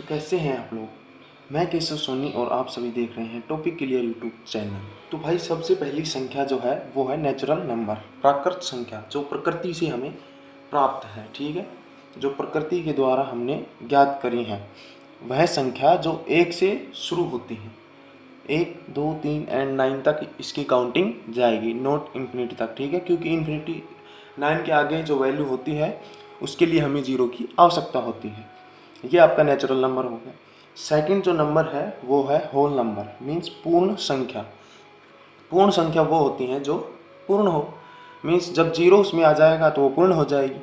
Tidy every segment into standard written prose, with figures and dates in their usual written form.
कैसे हैं आप लोग। मैं केशव सोनी और आप सभी देख रहे हैं टॉपिक क्लियर यूट्यूब चैनल। तो भाई सबसे पहली संख्या जो है वो है नेचुरल नंबर, प्राकृत संख्या, जो प्रकृति से हमें प्राप्त है। ठीक है, जो प्रकृति के द्वारा हमने ज्ञात करी है वह संख्या जो 1 से शुरू होती है। 1 2 3 एंड 9 तक इसकी काउंटिंग जाएगी, नॉट इन्फिनिटी तक। ठीक है, क्योंकि इन्फिनिटी 9 के आगे जो वैल्यू होती है उसके लिए हमें 0 की आवश्यकता होती है। ये आपका नेचुरल नंबर हो गया। सेकंड जो नंबर है वो है होल नंबर, मीन्स पूर्ण संख्या। पूर्ण संख्या वो होती हैं जो पूर्ण हो, मीन्स जब 0 उसमें आ जाएगा तो वो पूर्ण हो जाएगी।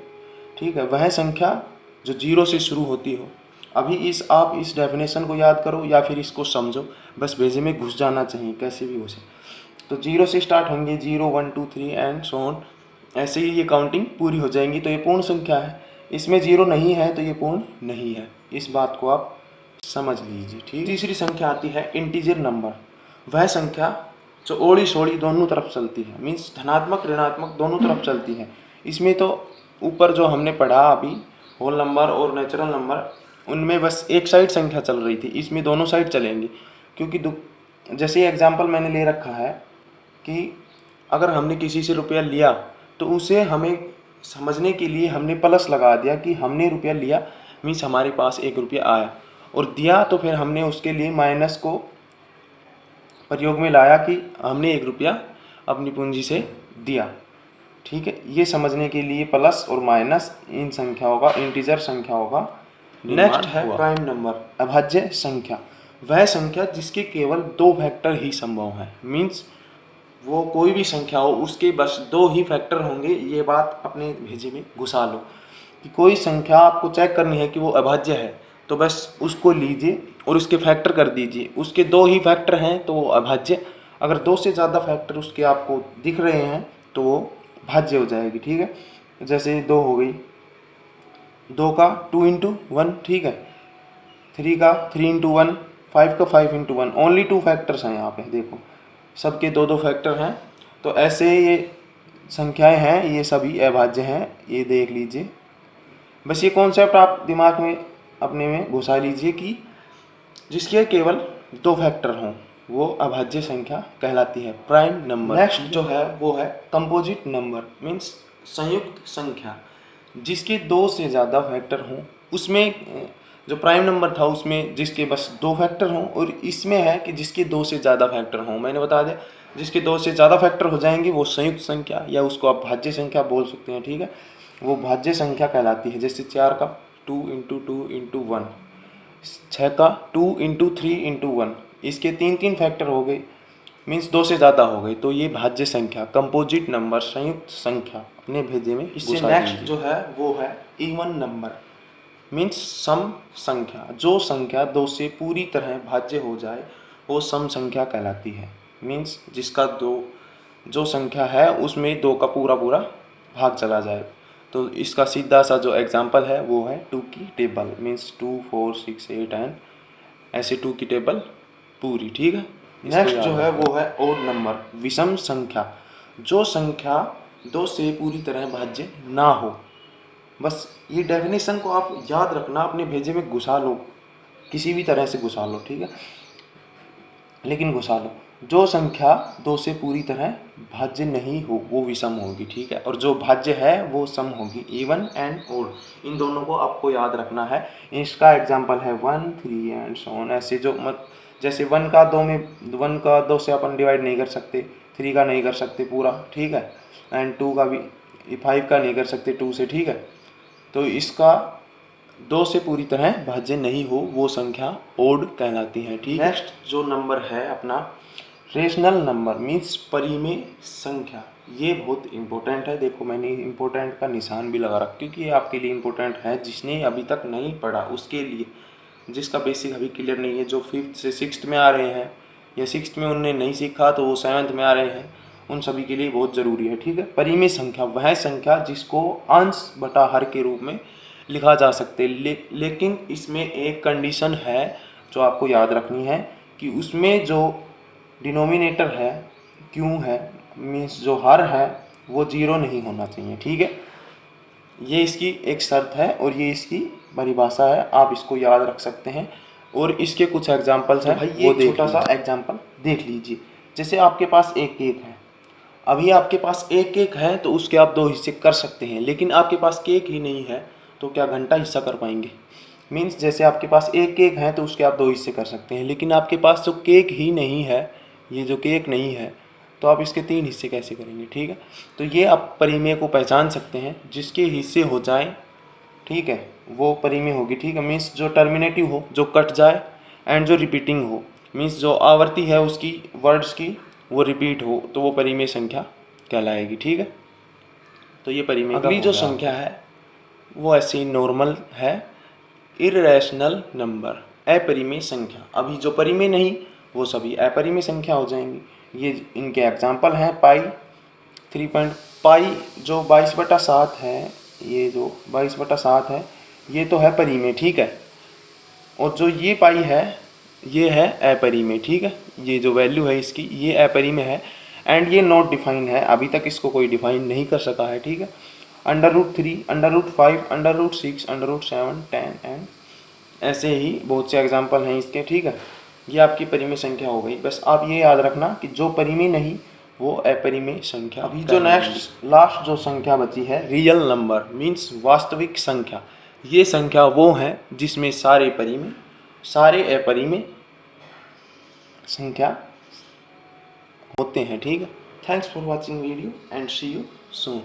ठीक है, वह संख्या जो 0 से शुरू होती हो। अभी आप इस डेफिनेशन को याद करो या फिर इसको समझो, बस भेजे में घुस जाना चाहिए कैसे भी घुसे। तो 0 से स्टार्ट होंगे, 0 1 2 3 एंड सो ऑन, ऐसे ही ये काउंटिंग पूरी हो जाएंगी। तो ये पूर्ण संख्या है। इसमें 0 नहीं है तो ये पूर्ण नहीं है, इस बात को आप समझ लीजिए। ठीक, तीसरी संख्या आती है इंटीजर नंबर। वह संख्या जो ओड़ी सोड़ी दोनों तरफ चलती है, मीन्स धनात्मक ऋणात्मक दोनों तरफ चलती है। इसमें तो ऊपर जो हमने पढ़ा अभी होल नंबर और नेचुरल नंबर, उनमें बस एक साइड संख्या चल रही थी, इसमें दोनों साइड चलेंगी। क्योंकि जैसे एग्जाम्पल मैंने ले रखा है कि अगर हमने किसी से रुपया लिया तो उसे हमें समझने के लिए हमने प्लस लगा दिया कि हमने रुपया लिया, मीन्स हमारे पास 1 रुपया आया, और दिया तो फिर हमने उसके लिए माइनस को प्रयोग में लाया कि हमने 1 रुपया अपनी पूंजी से दिया। ठीक है, ये समझने के लिए प्लस और माइनस इन संख्याओं का, इंटीजर संख्याओं का। नेक्स्ट है प्राइम नंबर, अभाज्य संख्या। वह संख्या जिसके केवल 2 फैक्टर ही संभव है, मीन्स वो कोई भी संख्या हो उसके बस 2 ही फैक्टर होंगे। ये बात अपने भेजे में घुसा लो कि कोई संख्या आपको चेक करनी है कि वो अभाज्य है तो बस उसको लीजिए और उसके फैक्टर कर दीजिए। उसके 2 ही फैक्टर हैं तो वो अभाज्य। अगर 2 से ज़्यादा फैक्टर उसके आपको दिख रहे हैं तो वो भाज्य हो जाएगी। ठीक है, जैसे 2 हो गई, 2 का 2 इंटू 1, ठीक है, 3 का 3 इंटू 1, 5 का 5 इंटू 1। ओनली 2 फैक्टर्स हैं यहाँ पे, देखो सबके 2 फैक्टर हैं। तो ऐसे ये संख्याएं हैं, ये सभी अभाज्य हैं, ये देख लीजिए। बस ये कॉन्सेप्ट आप दिमाग में अपने में घुसा लीजिए कि जिसके केवल 2 फैक्टर हों वो अभाज्य संख्या कहलाती है, प्राइम नंबर। नेक्स्ट जो है वो है कंपोजिट नंबर, मीन्स संयुक्त संख्या। जिसके 2 से ज़्यादा फैक्टर हों, उसमें जो प्राइम नंबर था उसमें जिसके बस 2 फैक्टर हों, और इसमें है कि जिसके 2 से ज़्यादा फैक्टर हों। मैंने बता दिया, जिसके 2 से ज़्यादा फैक्टर हो जाएंगे वो संयुक्त संख्या, या उसको आप भाज्य संख्या बोल सकते हैं। ठीक है, वो भाज्य संख्या कहलाती है। जैसे 4 का 2 इंटू 2 इंटू 1, 6 का 2 इंटू 3 इंटू 1, इसके 3 फैक्टर हो गए, मीन्स 2 से ज़्यादा हो गए, तो ये भाज्य संख्या, कंपोजिट नंबर, संयुक्त संख्या अपने भेजे में। इससे नेक्स्ट जो है वो है इवन नंबर, मीन्स सम संख्या। जो संख्या 2 से पूरी तरह भाज्य हो जाए वो सम संख्या कहलाती है, मीन्स जिसका 2 जो संख्या है उसमें 2 का पूरा भाग चला जाए। तो इसका सीधा सा जो एग्जांपल है वो है 2 की टेबल, मीन्स 2 4 6 8 एंड ऐसे 2 की टेबल पूरी। ठीक है, नेक्स्ट जो है वो है ओड नंबर, विषम संख्या। जो संख्या 2 से पूरी तरह भाज्य ना हो। बस ये डेफिनेशन को आप याद रखना, अपने भेजे में घुसा लो, किसी भी तरह से घुसा लो। ठीक है, लेकिन घुसा लो। जो संख्या 2 से पूरी तरह भाज्य नहीं हो वो विषम होगी। ठीक है, और जो भाज्य है वो सम होगी, इवन एंड ओड, इन दोनों को आपको याद रखना है। इसका एग्जांपल है 1 3 एंड सो ऑन। ऐसे जो जैसे 1 का 2 से अपन डिवाइड नहीं कर सकते, 3 का नहीं कर सकते पूरा, ठीक है, एंड 2 का भी, 5 का नहीं कर सकते 2 से। ठीक है, तो इसका 2 से पूरी तरह भाज्य नहीं हो वो संख्या ओड कहलाती है। ठीक है, नेक्स्ट जो नंबर है अपना रेशनल नंबर, मीन्स परिमेय संख्या। ये बहुत इंपॉर्टेंट है। देखो मैंने इंपॉर्टेंट का निशान भी लगा रखा क्योंकि ये आपके लिए इंपॉर्टेंट है। जिसने अभी तक नहीं पढ़ा उसके लिए, जिसका बेसिक अभी क्लियर नहीं है, जो 5th से 6th में आ रहे हैं या 6th में उनने नहीं सीखा तो वो 7th में आ रहे हैं, उन सभी के लिए बहुत ज़रूरी है। ठीक है, परिमेय संख्या वह संख्या जिसको अंश बटा हर के रूप में लिखा जा सकते, लेकिन इसमें एक कंडीशन है जो आपको याद रखनी है कि उसमें जो डिनोमिनेटर है, क्यों है, मीन्स जो हर है वो 0 नहीं होना चाहिए। ठीक है, ये इसकी एक शर्त है और ये इसकी परिभाषा है, आप इसको याद रख सकते हैं। और इसके कुछ एग्जाम्पल्स हैं, वो छोटा सा एग्जाम्पल देख लीजिए। जैसे आपके पास एक केक है, अभी आपके पास एक केक है तो उसके आप 2 हिस्से कर सकते हैं, लेकिन आपके पास केक ही नहीं है तो क्या घंटा हिस्सा कर पाएंगे? मीन्स जैसे आपके पास एक केक है तो उसके आप 2 हिस्से कर सकते हैं, लेकिन आपके पास जो केक ही नहीं है, ये जो केक नहीं है, तो आप इसके 3 हिस्से कैसे करेंगे? ठीक है, तो ये आप परिमेय को पहचान सकते हैं, जिसके हिस्से हो जाएं, ठीक है, वो परिमेय होगी। ठीक है, मीन्स जो टर्मिनेटिव हो, जो कट जाए, एंड जो रिपीटिंग हो, मीन्स जो आवर्ती है उसकी वर्ड्स की वो रिपीट हो, तो वो परिमेय संख्या कहलाएगी। ठीक है, तो ये परिमेय। अगली जो संख्या है वो ऐसे ही नॉर्मल है, इर्रेशनल नंबर, अपरिमेय संख्या। अभी जो परिमेय नहीं वो सभी अपरिमेय संख्या हो जाएंगी। ये इनके एग्जाम्पल हैं पाई, 3 पाई जो 22/7 है, ये जो 22/7 है ये तो है परिमेय। ठीक है, और जो ये पाई है ये है अपरिमेय। ठीक है, ये जो वैल्यू है इसकी ये अपरिमेय है, एंड ये नॉट डिफाइन है, अभी तक इसको कोई डिफाइन नहीं कर सका है। ठीक है, √3, √5, √6, √7, 10 एंड ऐसे ही बहुत से एग्जाम्पल हैं इसके। ठीक है, ये आपकी परिमेय संख्या हो गई। बस आप ये याद रखना कि जो परिमेय नहीं वो अपरिमेय संख्या। अभी जो लास्ट जो संख्या बची है, रियल नंबर मीन्स वास्तविक संख्या। ये संख्या वो है जिसमें सारे परिमेय सारे अपरिमेय संख्या होते हैं। ठीक है, thanks for watching video and see you soon.